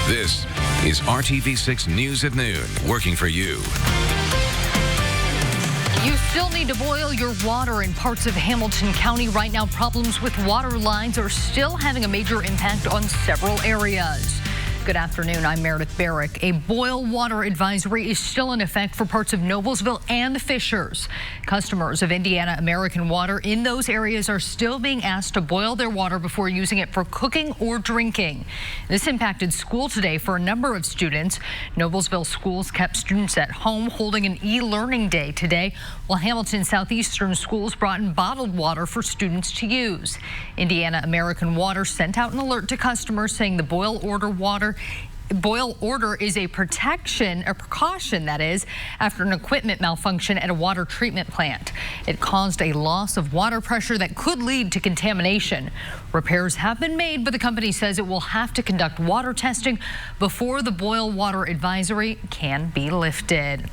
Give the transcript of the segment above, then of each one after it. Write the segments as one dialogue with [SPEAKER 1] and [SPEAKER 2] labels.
[SPEAKER 1] This is RTV6 News at Noon, working for you.
[SPEAKER 2] You still need to boil your water in parts of Hamilton County. Right now, problems with water lines are still having a major impact on several areas. Good afternoon, I'm Meredith Barrick. A boil water advisory is still in effect for parts of Noblesville and Fishers. Customers of Indiana American Water in those areas are still being asked to boil their water before using it for cooking or drinking. This impacted school today for a number of students. Noblesville schools kept students at home holding an e-learning day today, while Hamilton Southeastern schools brought in bottled water for students to use. Indiana American Water sent out an alert to customers saying the boil order is a precaution, that is, after an equipment malfunction at a water treatment plant. It caused a loss of water pressure that could lead to contamination. Repairs have been made, but the company says it will have to conduct water testing before the boil water advisory can be lifted.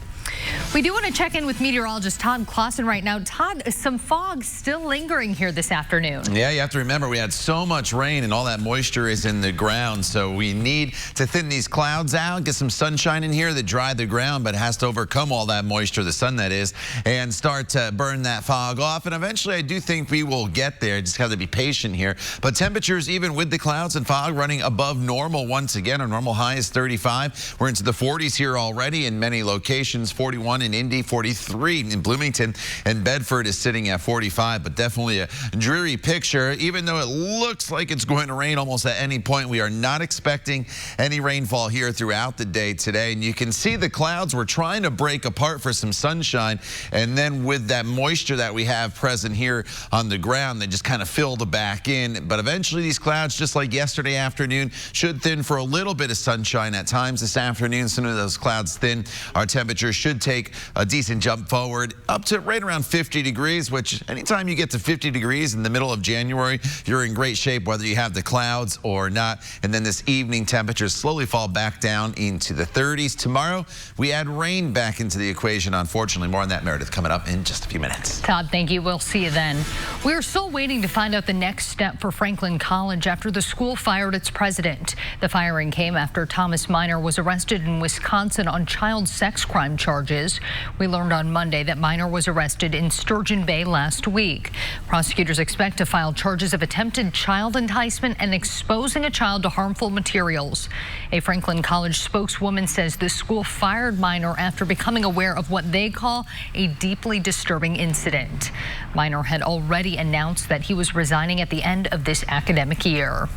[SPEAKER 2] We do want to check in with meteorologist Todd Clausen right now. Todd, some fog still lingering here this afternoon.
[SPEAKER 3] Yeah, you have to remember we had so much rain and all that moisture is in the ground. So we need to thin these clouds out, get some sunshine in here that dry the ground, but has to overcome all that moisture, the sun that is, and start to burn that fog off. And eventually I do think we will get there. Just have to be patient here. But temperatures, even with the clouds and fog, running above normal once again. Our normal high is 35. We're into the 40s here already in many locations. 41 in Indy, 43 in Bloomington, and Bedford is sitting at 45, but definitely a dreary picture. Even though it looks like it's going to rain almost at any point, we are not expecting any rainfall here throughout the day today. And you can see the clouds. We're trying to break apart for some sunshine, and then with that moisture that we have present here on the ground, they just kind of filled back in. But eventually these clouds, just like yesterday afternoon, should thin for a little bit of sunshine at times this afternoon. As soon as those clouds thin, our temperatures should take a decent jump forward up to right around 50 degrees, which anytime you get to 50 degrees in the middle of January, you're in great shape, whether you have the clouds or not. And then this evening, temperatures slowly fall back down into the 30s. Tomorrow, we add rain back into the equation, unfortunately. More on that, Meredith, coming up in just a few minutes.
[SPEAKER 2] Todd, thank you. We'll see you then. We're still waiting to find out the next step for Franklin College after the school fired its president. The firing came after Thomas Minor was arrested in Wisconsin on child sex crime charges. We learned on Monday that Minor was arrested in Sturgeon Bay last week. Prosecutors expect to file charges of attempted child enticement and exposing a child to harmful materials. A Franklin College spokeswoman says the school fired Minor after becoming aware of what they call a deeply disturbing incident. Minor had already announced that he was resigning at the end of this academic year.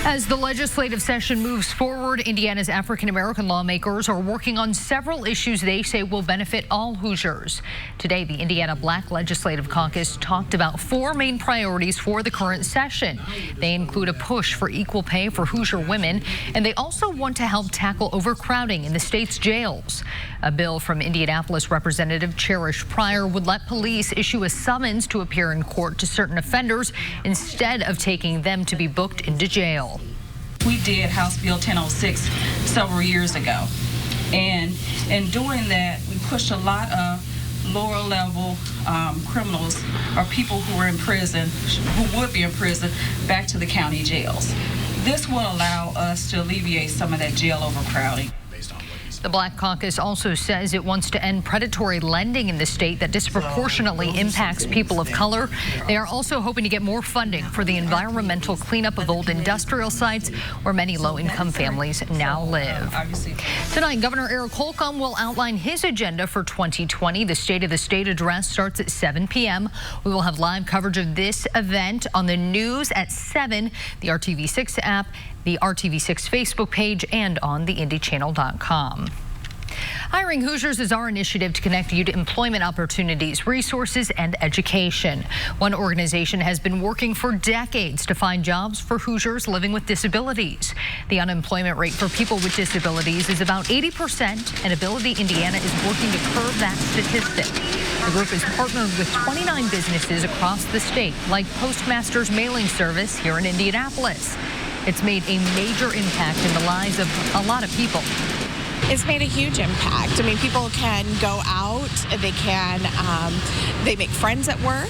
[SPEAKER 2] As the legislative session moves forward, Indiana's African-American lawmakers are working on several issues they say will benefit all Hoosiers. Today, the Indiana Black Legislative Caucus talked about four main priorities for the current session. They include a push for equal pay for Hoosier women, and they also want to help tackle overcrowding in the state's jails. A bill from Indianapolis Representative Cherish Pryor would let police issue a summons to appear in court to certain offenders instead of taking them to be booked into jail.
[SPEAKER 4] We did House Bill 1006 several years ago, and in doing that, we pushed a lot of lower level criminals or people who were in prison, who would be in prison, back to the county jails. This will allow us to alleviate some of that jail overcrowding.
[SPEAKER 2] The Black Caucus also says it wants to end predatory lending in the state that disproportionately impacts people of color. They are also hoping to get more funding for the environmental cleanup of old industrial sites where many low-income families now live. Tonight, Governor Eric Holcomb will outline his agenda for 2020. The State of the State address starts at 7 p.m. We will have live coverage of this event on the news at 7, the RTV6 app, the RTV6 Facebook page, and on the IndyChannel.com. Hiring Hoosiers is our initiative to connect you to employment opportunities, resources, and education. One organization has been working for decades to find jobs for Hoosiers living with disabilities. The unemployment rate for people with disabilities is about 80%, and Ability Indiana is working to curb that statistic. The group is partnered with 29 businesses across the state, like Postmaster's Mailing Service here in Indianapolis. It's made a major impact in the lives of a lot of people.
[SPEAKER 5] It's made a huge impact. I mean, people can go out, they make friends at work,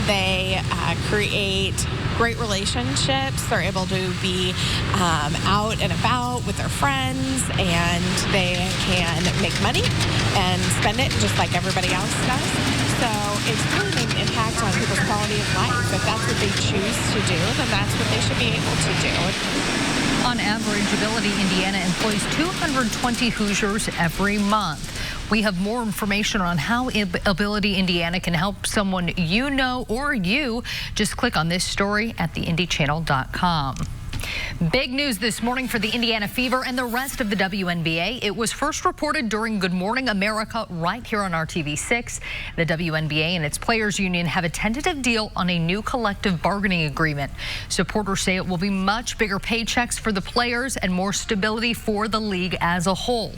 [SPEAKER 5] They create great relationships. They're able to be out and about with their friends, and they can make money and spend it just like everybody else does. So it's really made an impact on people's quality of life. If that's what they choose to do, then that's what they should be able to do.
[SPEAKER 2] On average, Ability Indiana employs 220 Hoosiers every month. We have more information on how Ability Indiana can help someone you know or you. Just click on this story at theindychannel.com. Big news this morning for the Indiana Fever and the rest of the WNBA. It was first reported during Good Morning America right here on RTV6. The WNBA and its players union have a tentative deal on a new collective bargaining agreement. Supporters say it will be much bigger paychecks for the players and more stability for the league as a whole.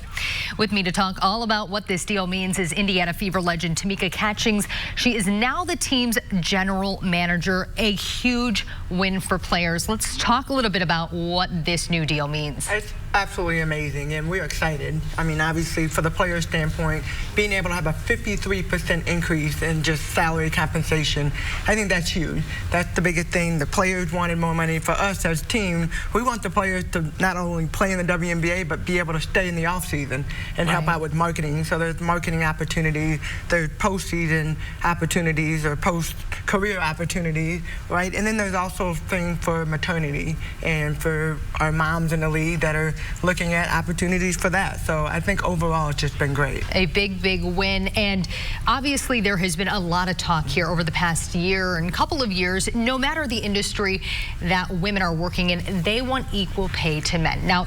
[SPEAKER 2] With me to talk all about what this deal means is Indiana Fever legend Tamika Catchings. She is now the team's general manager. A huge win for players. Let's talk a little bit about what this new deal means.
[SPEAKER 6] It's absolutely amazing, and we're excited. I mean, obviously, for the player standpoint, being able to have a 53% increase in just salary compensation, I think that's huge. That's the biggest thing. The players wanted more money. For us as a team, we want the players to not only play in the WNBA, but be able to stay in the offseason and help out with marketing. So there's marketing opportunities, there's postseason opportunities or post-career opportunities, right? And then there's also things for maternity and for our moms in the league that are looking at opportunities for that. So I think overall it's just been great. A
[SPEAKER 2] big win. And obviously there has been a lot of talk here over the past year and couple of years. No matter the industry that women are working in, they want equal pay to men. Now,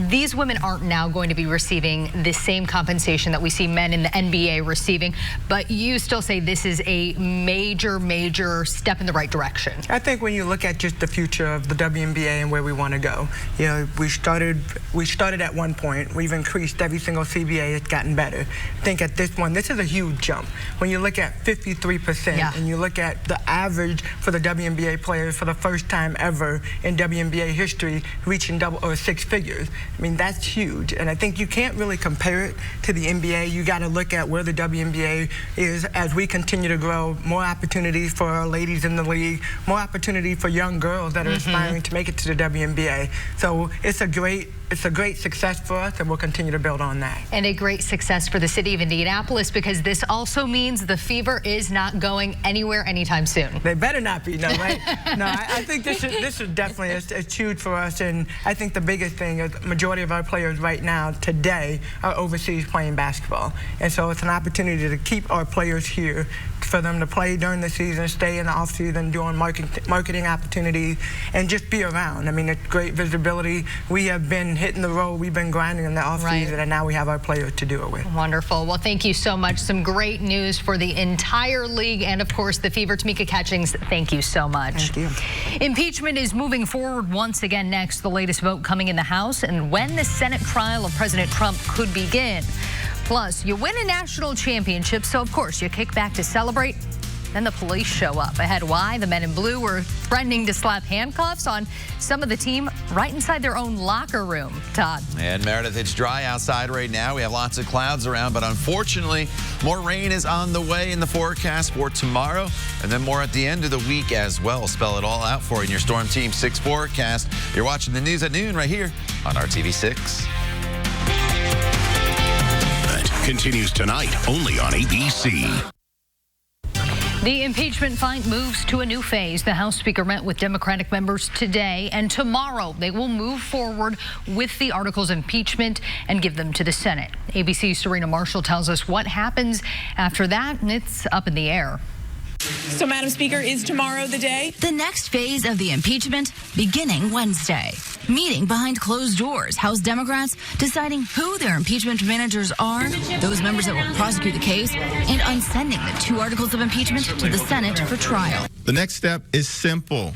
[SPEAKER 2] these women aren't now going to be receiving the same compensation that we see men in the NBA receiving, but you still say this is a major step in the right direction.
[SPEAKER 6] I think when you look at just the future of the WNBA and where we want to go, you know, we started at one point. We've increased every single CBA. It's gotten better. I think at this one, this is a huge jump. When you look at 53% and you look at the average for the WNBA players for the first time ever in WNBA history reaching double or six figures, I mean, that's huge. And I think you can't really compare it to the NBA. You got to look at where the WNBA is as we continue to grow. More opportunities for our ladies in the league, more opportunity for young girls that are aspiring to make it to the WNBA. So it's a great success for us, and we'll continue to build on that.
[SPEAKER 2] And a great success for the city of Indianapolis, because this also means the Fever is not going anywhere anytime soon.
[SPEAKER 6] They better not be, no, right? No, I think this is definitely it's huge for us, and I think the biggest thing is the majority of our players right now today are overseas playing basketball, and so it's an opportunity to keep our players here, for them to play during the season, stay in the off season, doing marketing opportunities, and just be around. I mean, it's great visibility. We have been hitting the road. We've been grinding in the off season, and now we have our players to do it with.
[SPEAKER 2] Wonderful. Well, thank you so much. Some great news for the entire league and, of course, the Fever. Tamika Catchings, thank you so much.
[SPEAKER 6] Thank you.
[SPEAKER 2] Impeachment is moving forward once again next. The latest vote coming in the House, and when the Senate trial of President Trump could begin. Plus, you win a national championship, so of course you kick back to celebrate. Then the police show up. Ahead why the men in blue were threatening to slap handcuffs on some of the team right inside their own locker room. Todd.
[SPEAKER 3] And Meredith, it's dry outside right now. We have lots of clouds around, but unfortunately, more rain is on the way in the forecast for tomorrow, and then more at the end of the week as well. Spell it all out for you in your Storm Team 6 forecast. You're watching the news at noon right here on RTV6.
[SPEAKER 1] Continues tonight only on ABC.
[SPEAKER 2] The impeachment fight moves to a new phase. The House Speaker met with Democratic members today, and tomorrow they will move forward with the articles of impeachment and give them to the Senate. ABC's Serena Marshall tells us what happens after that, and it's up in the air.
[SPEAKER 7] So, Madam Speaker, is tomorrow the day?
[SPEAKER 8] The next phase of the impeachment beginning Wednesday. Meeting behind closed doors, House Democrats deciding who their impeachment managers are, those members that will prosecute the case, and on sending the 2 articles of impeachment to the Senate for trial.
[SPEAKER 9] The next step is simple.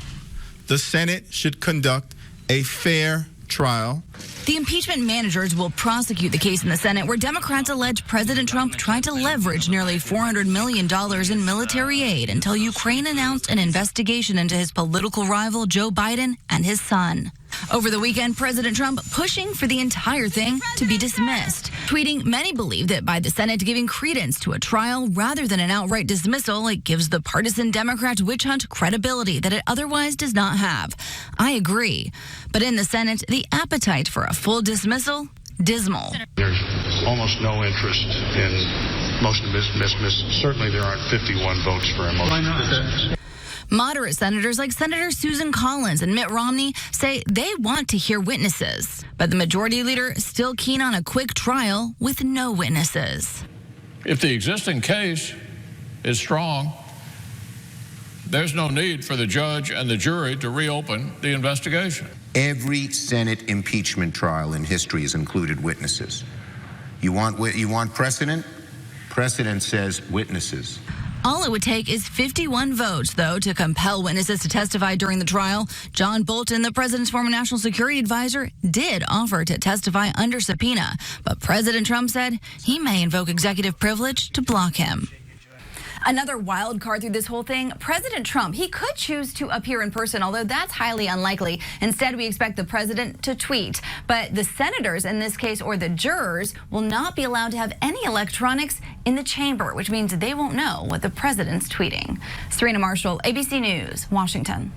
[SPEAKER 9] The Senate should conduct a fair trial.
[SPEAKER 8] The impeachment managers will prosecute the case in the Senate where Democrats allege President Trump tried to leverage nearly $400 million in military aid until Ukraine announced an investigation into his political rival Joe Biden and his son. Over the weekend, President Trump pushing for the entire thing to be dismissed. Tweeting, many believe that by the Senate giving credence to a trial rather than an outright dismissal, it gives the partisan Democrat witch hunt credibility that it otherwise does not have. I agree. But in the Senate, the appetite for a full dismissal, dismal.
[SPEAKER 10] There's almost no interest in motion to dismiss. Certainly there aren't 51 votes for a motion to dismiss.
[SPEAKER 8] Moderate senators like Senator Susan Collins and Mitt Romney say they want to hear witnesses, but the majority leader is still keen on a quick trial with no witnesses.
[SPEAKER 11] If the existing case is strong, there's no need for the judge and the jury to reopen the investigation.
[SPEAKER 12] Every Senate impeachment trial in history has included witnesses. You want precedent? Precedent says witnesses.
[SPEAKER 8] All it would take is 51 votes, though, to compel witnesses to testify during the trial. John Bolton, the president's former national security advisor, did offer to testify under subpoena, but President Trump said he may invoke executive privilege to block him. Another wild card through this whole thing, President Trump, he could choose to appear in person, although that's highly unlikely. Instead, we expect the president to tweet. But the senators in this case, or the jurors, will not be allowed to have any electronics in the chamber, which means they won't know what the president's tweeting. Serena Marshall, ABC News, Washington.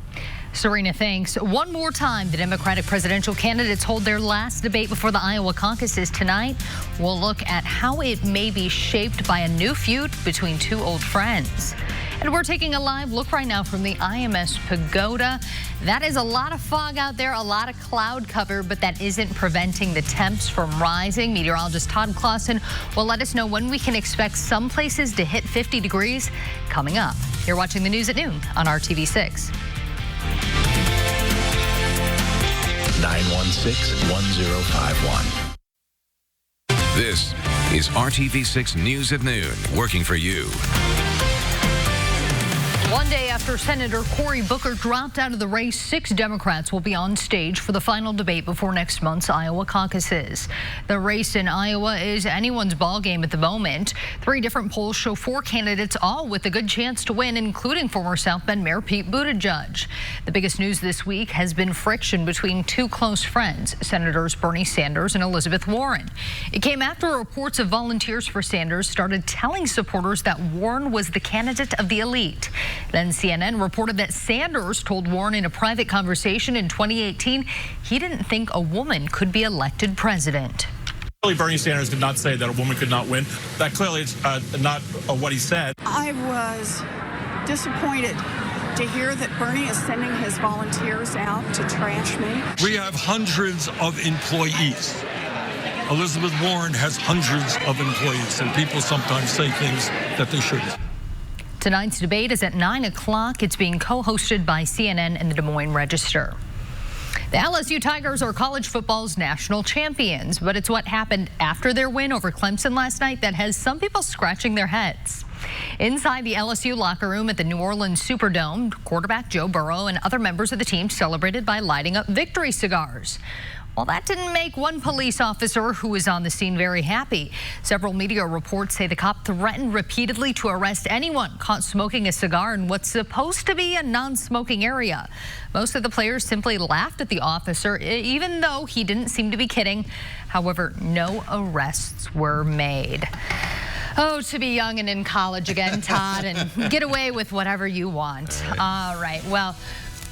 [SPEAKER 2] Serena, thanks. One more time, the Democratic presidential candidates hold their last debate before the Iowa caucuses tonight. We'll look at how it may be shaped by a new feud between two old friends. And we're taking a live look right now from the IMS Pagoda. That is a lot of fog out there, a lot of cloud cover, but that isn't preventing the temps from rising. Meteorologist Todd Clausen will let us know when we can expect some places to hit 50 degrees coming up. You're watching the news at noon on RTV6.
[SPEAKER 1] 916-1051. This is RTV6 News at Noon, working for you.
[SPEAKER 2] One day after Senator Cory Booker dropped out of the race, 6 Democrats will be on stage for the final debate before next month's Iowa caucuses. The race in Iowa is anyone's ballgame at the moment. 3 different polls show 4 candidates, all with a good chance to win, including former South Bend Mayor Pete Buttigieg. The biggest news this week has been friction between 2 close friends, Senators Bernie Sanders and Elizabeth Warren. It came after reports of volunteers for Sanders started telling supporters that Warren was the candidate of the elite. Then CNN reported that Sanders told Warren in a private conversation in 2018 he didn't think a woman could be elected president.
[SPEAKER 13] Clearly, Bernie Sanders did not say that a woman could not win. That clearly is not what he said.
[SPEAKER 14] I was disappointed to hear that Bernie is sending his volunteers out to trash me.
[SPEAKER 15] We have hundreds of employees. Elizabeth Warren has hundreds of employees, and people sometimes say things that they shouldn't.
[SPEAKER 2] Tonight's debate is at 9 o'clock. It's being co-hosted by CNN and the Des Moines Register. The LSU Tigers are college football's national champions, but it's what happened after their win over Clemson last night that has some people scratching their heads. Inside the LSU locker room at the New Orleans Superdome, quarterback Joe Burrow and other members of the team celebrated by lighting up victory cigars. Well, that didn't make one police officer who was on the scene very happy. Several media reports say the cop threatened repeatedly to arrest anyone caught smoking a cigar in what's supposed to be a non-smoking area. Most of the players simply laughed at the officer, even though he didn't seem to be kidding. However, no arrests were made. Oh, to be young and in college again, Todd, and get away with whatever you want. All right, well,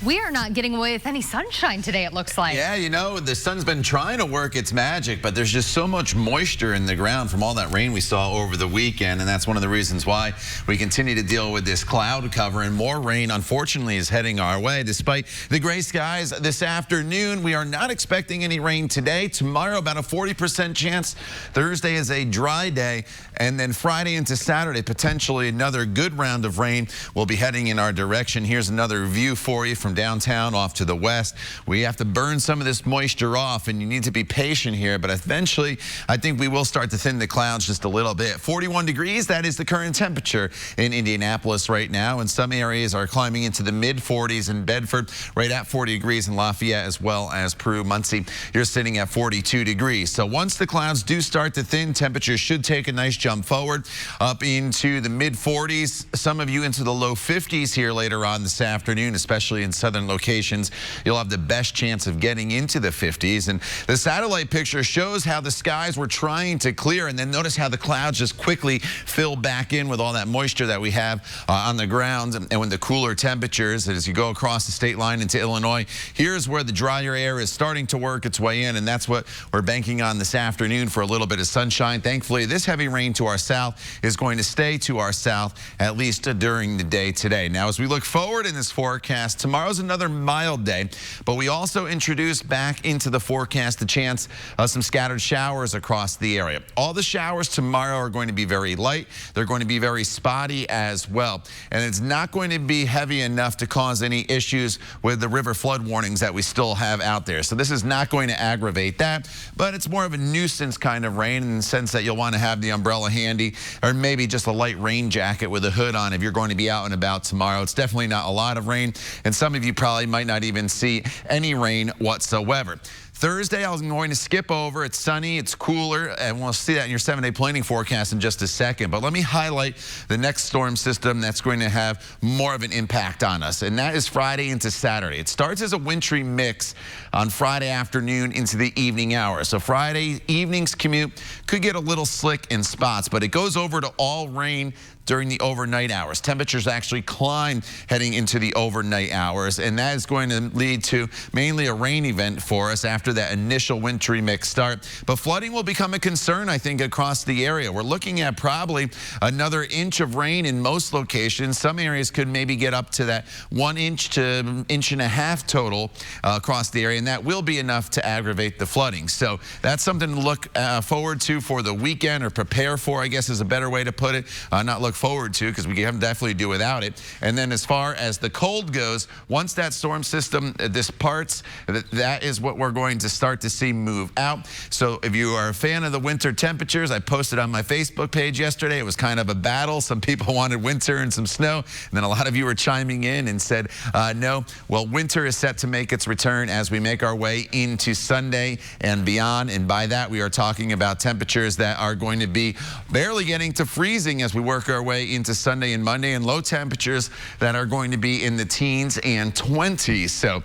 [SPEAKER 2] we are not getting away with any sunshine today, it looks like.
[SPEAKER 3] Yeah, you know, the sun's been trying to work its magic, but there's just so much moisture in the ground from all that rain we saw over the weekend, and that's one of the reasons why we continue to deal with this cloud cover, and more rain, unfortunately, is heading our way. Despite the gray skies this afternoon, we are not expecting any rain today. Tomorrow, about a 40% chance. Thursday is a dry day, and then Friday into Saturday, potentially another good round of rain will be heading in our direction. Here's another view for you from downtown off to the west. We have to burn some of this moisture off, and you need to be patient here, but eventually I think we will start to thin the clouds just a little bit. 41 degrees, that is the current temperature in Indianapolis right now, and some areas are climbing into the mid-40s in Bedford, right at 40 degrees in Lafayette, as well as Peru. Muncie, you're sitting at 42 degrees. So once the clouds do start to thin, temperatures should take a nice jump forward up into the mid-40s. Some of you into the low 50s here later on this afternoon, especially in southern locations, you'll have the best chance of getting into the 50s. And the satellite picture shows how the skies were trying to clear, and then notice how the clouds just quickly fill back in with all that moisture that we have on the ground. And with the cooler temperatures, as you go across the state line into Illinois, here's where the drier air is starting to work its way in, and that's what we're banking on this afternoon for a little bit of sunshine. Thankfully, this heavy rain to our south is going to stay to our south, at least during the day today. Now, as we look forward in this forecast, tomorrow's another mild day, but we also introduced back into the forecast the chance of some scattered showers across the area. All the showers tomorrow are going to be very light. They're going to be very spotty as well, and it's not going to be heavy enough to cause any issues with the river flood warnings that we still have out there. So this is not going to aggravate that, but it's more of a nuisance kind of rain in the sense that you'll want to have the umbrella handy, or maybe just a light rain jacket with a hood on if you're going to be out and about tomorrow. It's definitely not a lot of rain, and some of you probably might not even see any rain whatsoever. Thursday, I'm going to skip over. It's sunny, it's cooler, and we'll see that in your 7-day planning forecast in just a second. But let me highlight the next storm system that's going to have more of an impact on us, and that is Friday into Saturday. It starts as a wintry mix on Friday afternoon into the evening hours. So Friday evening's commute could get a little slick in spots, but it goes over to all rain during the overnight hours. Temperatures actually climb heading into the overnight hours, and that is going to lead to mainly a rain event for us after that initial wintry mix start. But flooding will become a concern, I think, across the area. We're looking at probably another inch of rain in most locations. Some areas could maybe get up to that 1 inch to inch and a half total across the area, and that will be enough to aggravate the flooding. So that's something to look forward to for the weekend, or prepare for, I guess is a better way to put it. Not look forward to, because we can definitely do without it. And then as far as the cold goes, once that storm system departs, that is what we're going to start to see move out. So if you are a fan of the winter temperatures, I posted on my Facebook page yesterday. It was kind of a battle. Some people wanted winter and some snow, and then a lot of you were chiming in and said no. Well, winter is set to make its return as we make our way into Sunday and beyond, and by that we are talking about temperatures that are going to be barely getting to freezing as we work our way into Sunday and Monday, and low temperatures that are going to be in the teens and 20s. So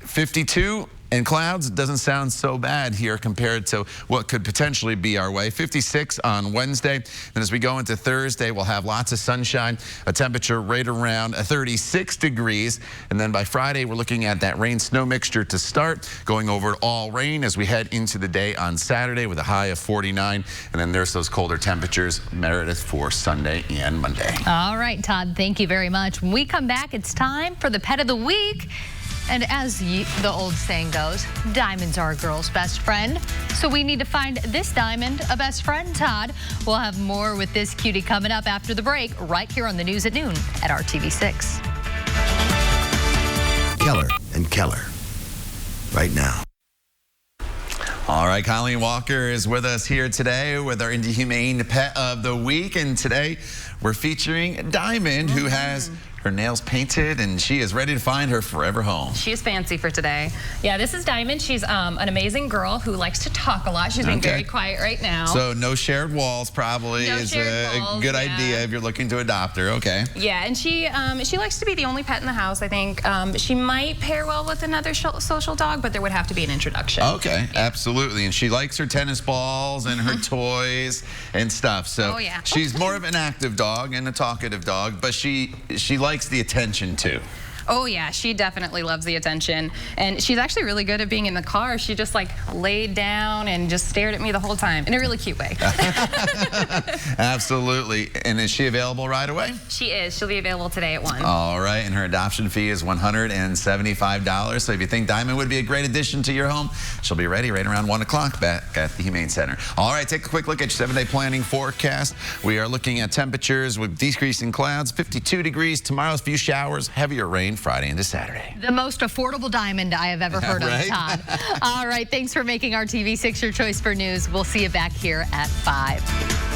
[SPEAKER 3] 52 and clouds doesn't sound so bad here compared to what could potentially be our way. 56 on Wednesday. And as we go into Thursday, we'll have lots of sunshine, a temperature right around 36 degrees. And then by Friday, we're looking at that rain-snow mixture to start, going over all rain as we head into the day on Saturday with a high of 49. And then there's those colder temperatures, Meredith, for Sunday and Monday.
[SPEAKER 2] All right, Todd, thank you very much. When we come back, it's time for the Pet of the Week. And as the old saying goes, diamonds are a girl's best friend. So we need to find this diamond a best friend, Todd. We'll have more with this cutie coming up after the break, right here on the News at Noon at RTV6.
[SPEAKER 16] Keller and Keller, right now.
[SPEAKER 3] All right, Colleen Walker is with us here today with our Indy Humane Pet of the Week. And today we're featuring Diamond, who has her nails painted, and she is ready to find her forever home.
[SPEAKER 17] She's fancy for today. Yeah, this is Diamond. She's an amazing girl who likes to talk a lot. She's being very quiet right now.
[SPEAKER 3] So no shared walls probably is a good idea if you're looking to adopt her. Okay.
[SPEAKER 17] Yeah, and she likes to be the only pet in the house. I think she might pair well with another social dog, but there would have to be an introduction.
[SPEAKER 3] Okay, absolutely. And she likes her tennis balls and her toys and stuff. So she's more of an active dog and a talkative dog, but she likes the attention too.
[SPEAKER 17] Oh yeah, she definitely loves the attention, and she's actually really good at being in the car. She just like laid down and just stared at me the whole time in a really cute way.
[SPEAKER 3] Absolutely. And is she available right away?
[SPEAKER 17] She is. She'll be available today at 1.
[SPEAKER 3] All right, and her adoption fee is $175. So if you think Diamond would be a great addition to your home, she'll be ready right around 1 o'clock back at the Humane Center. All right, take a quick look at your 7-day planning forecast. We are looking at temperatures with decreasing clouds, 52 degrees. Tomorrow's few showers, hevier rain Friday into Saturday.
[SPEAKER 2] The most affordable diamond I have ever heard of, Todd. All right, thanks for making RTV6 your choice for news. We'll see you back here at 5.